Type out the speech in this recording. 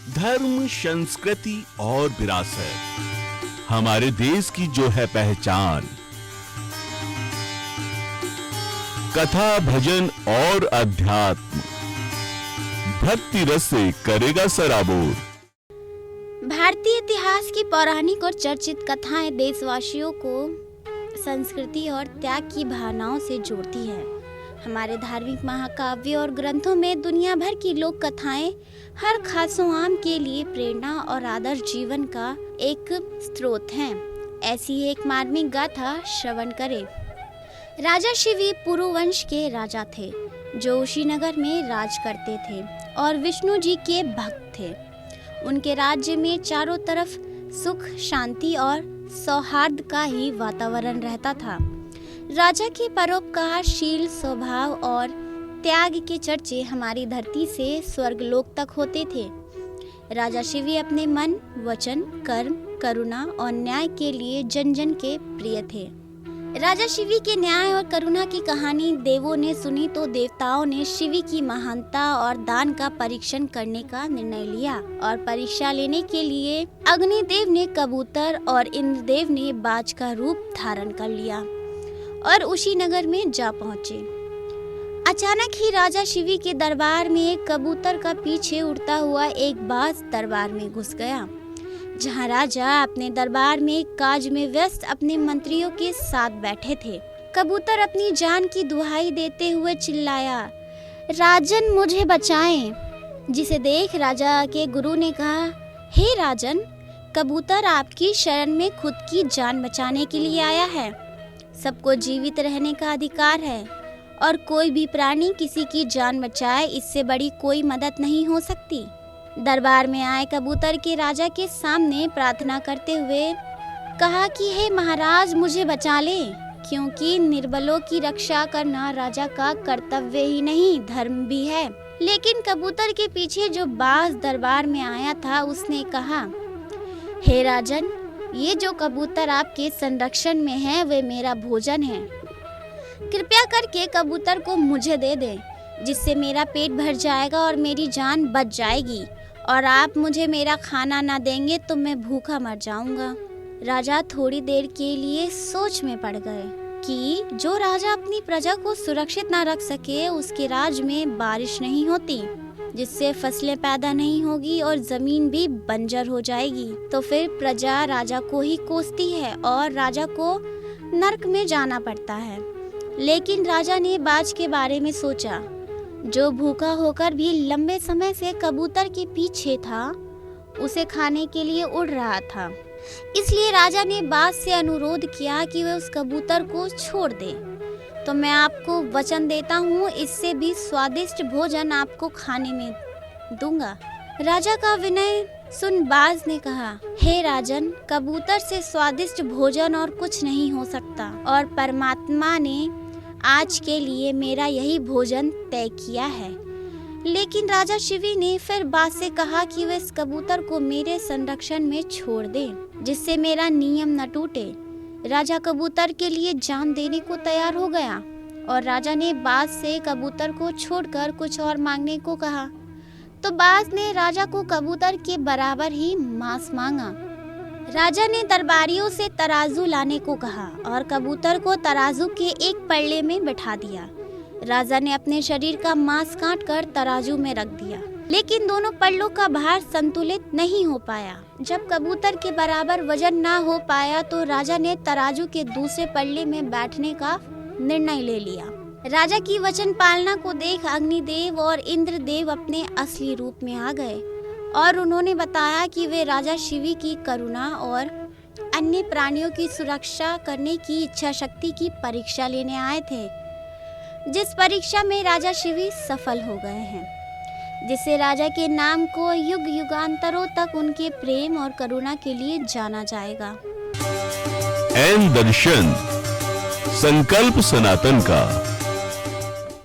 धर्म, संस्कृति और विरासत हमारे देश की जो है पहचान। कथा, भजन और अध्यात्म भक्ति रस से करेगा सराबोर। भारतीय इतिहास की पौराणिक और चर्चित कथाएं देशवासियों को संस्कृति और त्याग की भावनाओं से जोड़ती है। हमारे धार्मिक महाकाव्य और ग्रंथों में दुनिया भर की लोक कथाएं हर खासों आम के लिए प्रेरणा और आदर्श जीवन का एक स्रोत हैं। ऐसी ही एक मार्मिक गाथा श्रवण करें। राजा शिवी पुरुवंश के राजा थे जो कुशीनगर में राज करते थे और विष्णु जी के भक्त थे। उनके राज्य में चारों तरफ सुख, शांति और सौहार्द का ही वातावरण रहता था। राजा के परोपकारशील स्वभाव और त्याग के चर्चे हमारी धरती से स्वर्गलोक तक होते थे। राजा शिवी अपने मन, वचन, कर्म, करुणा और न्याय के लिए जन जन के प्रिय थे। राजा शिवी के न्याय और करुणा की कहानी देवों ने सुनी तो देवताओं ने शिवी की महानता और दान का परीक्षण करने का निर्णय लिया और परीक्षा लेने के लिए अग्निदेव ने कबूतर और इंद्रदेव ने बाज का रूप धारण कर लिया और कुशीनगर में जा पहुँचे। अचानक ही राजा शिवी के दरबार में एक कबूतर का पीछे उड़ता हुआ एक बाज दरबार में घुस गया, जहां राजा अपने दरबार में काज में व्यस्त अपने मंत्रियों के साथ बैठे थे। कबूतर अपनी जान की दुहाई देते हुए चिल्लाया, राजन मुझे बचाएं। जिसे देख राजा के गुरु ने कहा, हे राजन, कबूतर आपकी शरण में खुद की जान बचाने के लिए आया है। सबको जीवित रहने का अधिकार है और कोई भी प्राणी किसी की जान बचाए, इससे बड़ी कोई मदद नहीं हो सकती। दरबार में आए कबूतर के राजा के सामने प्रार्थना करते हुए कहा कि हे महाराज, मुझे बचा ले, क्योंकि निर्बलों की रक्षा करना राजा का कर्तव्य ही नहीं धर्म भी है। लेकिन कबूतर के पीछे जो बाज दरबार में आया था उसने कहा, हे राजन, ये जो कबूतर आपके संरक्षण में है वे मेरा भोजन है। कृपया करके कबूतर को मुझे दे दे, जिससे मेरा पेट भर जाएगा और मेरी जान बच जाएगी, और आप मुझे मेरा खाना ना देंगे तो मैं भूखा मर जाऊंगा। राजा थोड़ी देर के लिए सोच में पड़ गए कि जो राजा अपनी प्रजा को सुरक्षित ना रख सके उसके राज में बारिश नहीं होती, जिससे फसलें पैदा नहीं होगी और जमीन भी बंजर हो जाएगी, तो फिर प्रजा राजा को ही कोसती है और राजा को नरक में जाना पड़ता है। लेकिन राजा ने बाज के बारे में सोचा, जो भूखा होकर भी लंबे समय से कबूतर के पीछे था, उसे खाने के लिए उड़ रहा था। इसलिए राजा ने बाज से अनुरोध किया कि वह उस कबूतर को छोड़ दे। तो मैं आपको वचन देता हूँ, इससे भी स्वादिष्ट भोजन आपको खाने में दूंगा। राजा का विनय सुन बाज ने कहा, हे राजन, कबूतर से स्वादिष्ट भोजन और कुछ नहीं हो सकता और परमात्मा ने आज के लिए मेरा यही भोजन तय किया है। लेकिन राजा शिवी ने फिर बाज से कहा कि वह इस कबूतर को मेरे संरक्षण में छोड़ दे, जिससे मेरा नियम न टूटे। राजा कबूतर के लिए जान देने को तैयार हो गया और राजा ने बाज से कबूतर को छोड़कर कुछ और मांगने को कहा। तो बाज ने राजा को कबूतर के बराबर ही मांस मांगा। राजा ने दरबारियों से तराजू लाने को कहा और कबूतर को तराजू के एक पल्ले में बैठा दिया। राजा ने अपने शरीर का मांस काट कर तराजू में रख दिया, लेकिन दोनों पल्लों का भार संतुलित नहीं हो पाया। जब कबूतर के बराबर वजन ना हो पाया तो राजा ने तराजू के दूसरे पल्ले में बैठने का निर्णय ले लिया। राजा की वचन पालना को देख अग्निदेव और इंद्रदेव अपने असली रूप में आ गए और उन्होंने बताया कि वे राजा शिवी की करुणा और अन्य प्राणियों की सुरक्षा करने की इच्छा शक्ति की परीक्षा लेने आए थे, जिस परीक्षा में राजा शिवी सफल हो गए हैं, जिससे राजा के नाम को युग युगांतरों तक उनके प्रेम और करुणा के लिए जाना जाएगा। एन दर्शन, संकल्प सनातन का।